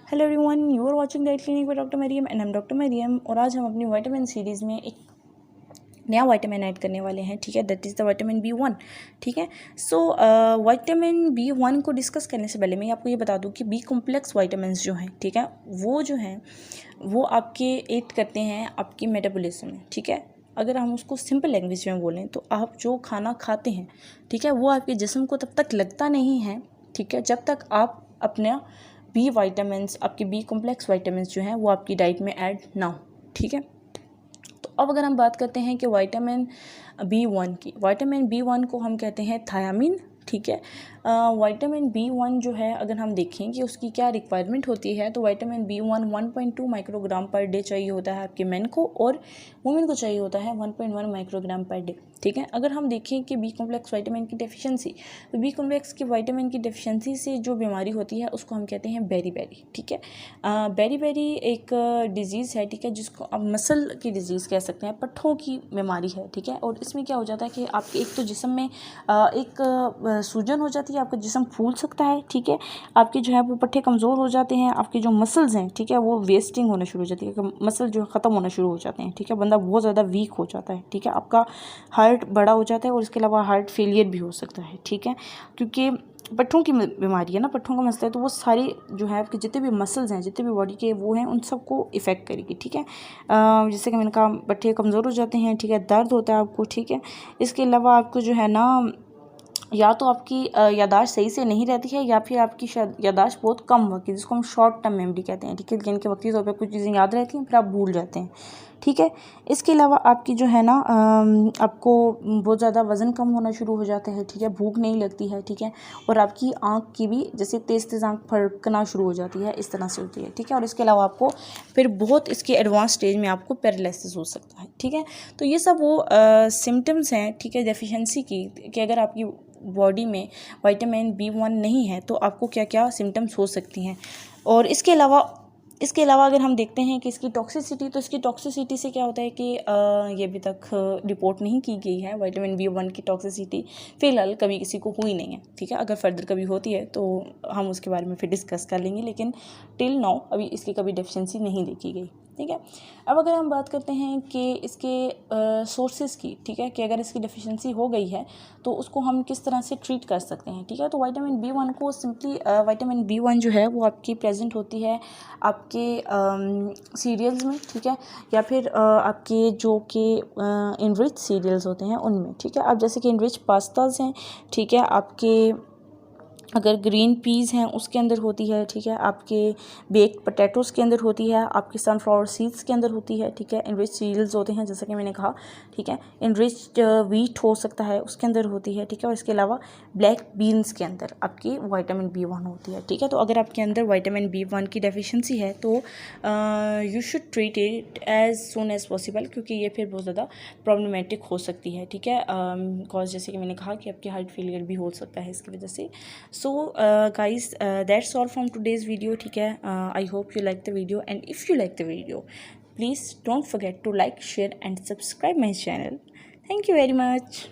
Hello everyone, you are watching diet clinic with doctor Mariam and I am doctor Mariam. और आज हम अपनी vitamin series में एक नया विटामिन ऐड करने वाले हैं, ठीक है। That is the vitamin B1, ठीक है। सो विटामिन B1 को डिस्कस करने से पहले मैं आपको ये बता दूं कि बी कॉम्प्लेक्स विटामिन जो हैं, ठीक है, वो जो हैं वो आपके एड करते हैं आपकी मेटाबॉलिज्म में, ठीक है। अगर हम उसको सिंपल लैंग्वेज में बोलें तो आप जो खाना खाते हैं, ठीक है, वो आपके जिस्म को तब तक लगता नहीं है, ठीक है, जब तक आप अपना बी वाइटामिन्स, आपके बी कॉम्प्लेक्स वाइटामिन्स जो हैं वो आपकी डाइट में ऐड ना हो, ठीक है। तो अब अगर हम बात करते हैं कि विटामिन B1 की, विटामिन B1 को हम कहते हैं थायामीन, ठीक है। विटामिन B1 जो है अगर हम देखें कि उसकी क्या रिक्वायरमेंट होती है, तो vitamin B1 1.2 microgram per day चाहिए होता है आपके मैन को, और वुमेन को चाहिए होता है 1.1 माइक्रोग्राम पर डे, ठीक है। अगर हम देखें कि बी कॉम्प्लेक्स विटामिन की डेफिशिएंसी, तो बी कॉम्प्लेक्स की विटामिन की डेफिशिएंसी से जो बीमारी होती है उसको हम कहते हैं बेरी, ठीक है। बेरी एक डिज़ीज़ है, ठीक है, जिसको आप मसल की डिज़ीज़ कह सकते हैं, पट्ठों की बीमारी है, ठीक है। और इसमें क्या हो जाता है कि आपके एक तो जिस्म में एक सूजन हो जाती है, आपका जिस्म फूल सकता है, ठीक है। आपके जो है वो पट्ठे कमज़ोर हो जाते हैं, आपके जो मसल्स हैं, ठीक है, वो वेस्टिंग होना शुरू हो जाती है, मसल जो ख़त्म होना शुरू हो जाते हैं, ठीक है। बंदा बहुत ज़्यादा वीक हो जाता है, ठीक है। आपका हार्ट बड़ा हो जाता है और इसके अलावा हार्ट फेलियर भी हो सकता है, ठीक है, क्योंकि पट्ठों की बीमारी है ना, पट्ठों का मसला है, तो वो सारी जो है आपके जितने भी मसल्स हैं, जितने भी बॉडी के वो हैं, उन सबको इफ़ेक्ट करेगी, ठीक है। जैसे कि मैंने कहा, पट्ठे कमज़ोर हो जाते हैं, ठीक है, दर्द होता है आपको, ठीक है। इसके अलावा आपको जो है ना, या तो आपकी याददाश्त सही से नहीं रहती है, या फिर आपकी याददाश्त बहुत कम वक्त की, जिसको हम शॉर्ट टर्म मेमोरी कहते हैं, ठीक है, जिनके वक्ती तौर पर कुछ चीज़ें याद रहती हैं फिर आप भूल जाते हैं, ठीक है। इसके अलावा आपकी जो है ना, आपको बहुत ज़्यादा वज़न कम होना शुरू हो जाता है, ठीक है, भूख नहीं लगती है, ठीक है। और आपकी आँख की भी जैसे तेज़ आँख फड़कना शुरू हो जाती है, इस तरह से होती है, ठीक है। और इसके अलावा आपको फिर बहुत इसके एडवांस स्टेज में आपको पैरालिसिस हो सकता है, ठीक है। तो ये सब वो सिम्टम्स हैं, ठीक है, डेफिशिएंसी की, कि अगर आपकी बॉडी में विटामिन B1 नहीं है तो आपको क्या क्या सिम्टम्स हो सकती हैं। और इसके अलावा अगर हम देखते हैं कि इसकी टॉक्सिसिटी, तो इसकी टॉक्सिसिटी से क्या होता है कि ये अभी तक रिपोर्ट नहीं की गई है विटामिन B1 की टॉक्सिसिटी, फ़िलहाल कभी किसी को हुई नहीं है, ठीक है। अगर फर्दर कभी होती है तो हम उसके बारे में फिर डिस्कस कर लेंगे, लेकिन टिल नाउ अभी इसकी कभी डेफिशिएंसी नहीं देखी गई, ठीक है। अब अगर हम बात करते हैं कि इसके सोर्सेज़ की, ठीक है, कि अगर इसकी डेफिशिएंसी हो गई है तो उसको हम किस तरह से ट्रीट कर सकते हैं, ठीक है। तो विटामिन B1 को सिंपली विटामिन B1 जो है वो आपकी प्रेजेंट होती है आपके सीरियल्स में, ठीक है, या फिर आपके जो कि इनरिच सीरियल्स होते हैं उनमें, ठीक है। अब जैसे कि इनरिच पास्ताज हैं, ठीक है, आपके अगर ग्रीन पीज़ हैं उसके अंदर होती है, ठीक है, आपके बेक्ड पोटैटोज़ के अंदर होती है, आपके सनफ्लावर सीड्स के अंदर होती है, ठीक है, इनरिच सीरियल्स होते हैं जैसा कि मैंने कहा, ठीक है। इनरिच व्हीट हो सकता है उसके अंदर होती है, ठीक है। और इसके अलावा ब्लैक बीन्स के अंदर आपकी विटामिन B1 होती है, ठीक है। तो अगर आपके अंदर विटामिन B1 की डेफिशिएंसी है तो you should treat it as soon as possible, क्योंकि ये फिर बहुत ज़्यादा प्रॉब्लमेटिक हो सकती है, ठीक है। बिकॉज जैसे कि मैंने कहा कि आपकी हार्ट फेलियर भी हो सकता है इसकी वजह से। So guys, that's all from today's video, ठीक है। I hope you like the video, and if you like the video, please don't forget to like, share and subscribe my channel. Thank you very much.